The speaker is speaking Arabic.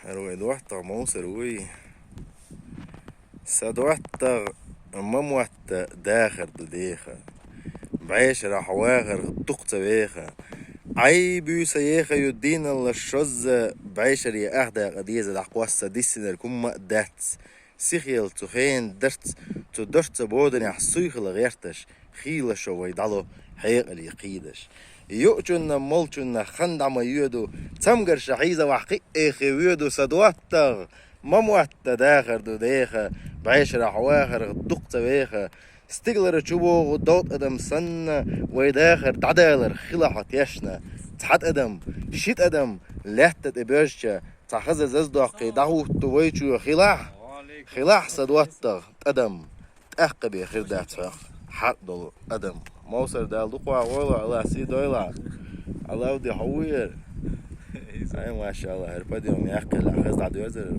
روي دوحتر موسر وي سدوحتر مموت داخر ديخا بعيش راح واغر الدقت بيخا عي بيوسا يخا يدين الله الشز بعيشر يا أهدا قديزة دعقواسة ديسنا الكم دات سيخيل تخين درت تدرت بودن يحسويخ لغيرتش خيلة شو ويدالو حيق اليقيدش يؤجن مولجن خند عما يودو تمقر شحيزة وحقي اخي يودو سدواتر مموت داخر دو ديخا بعيش راح واخر الدقت بيخا ستيغلر تشوبو غدوت ادم سن ويداخر تعدالر خلاحة يشنا تحت ادم شيت ادم لحتت ابيرشا تخزر ززدوقي دعوه تويتشو خلاح سدواتر ادم تأقبي خير داتفاق حق دولو ادم موسر دال دقوا ولا على سي دويلا على ودي حوير اي ما شاء الله هربدي يوم ياكل خز عدو يزر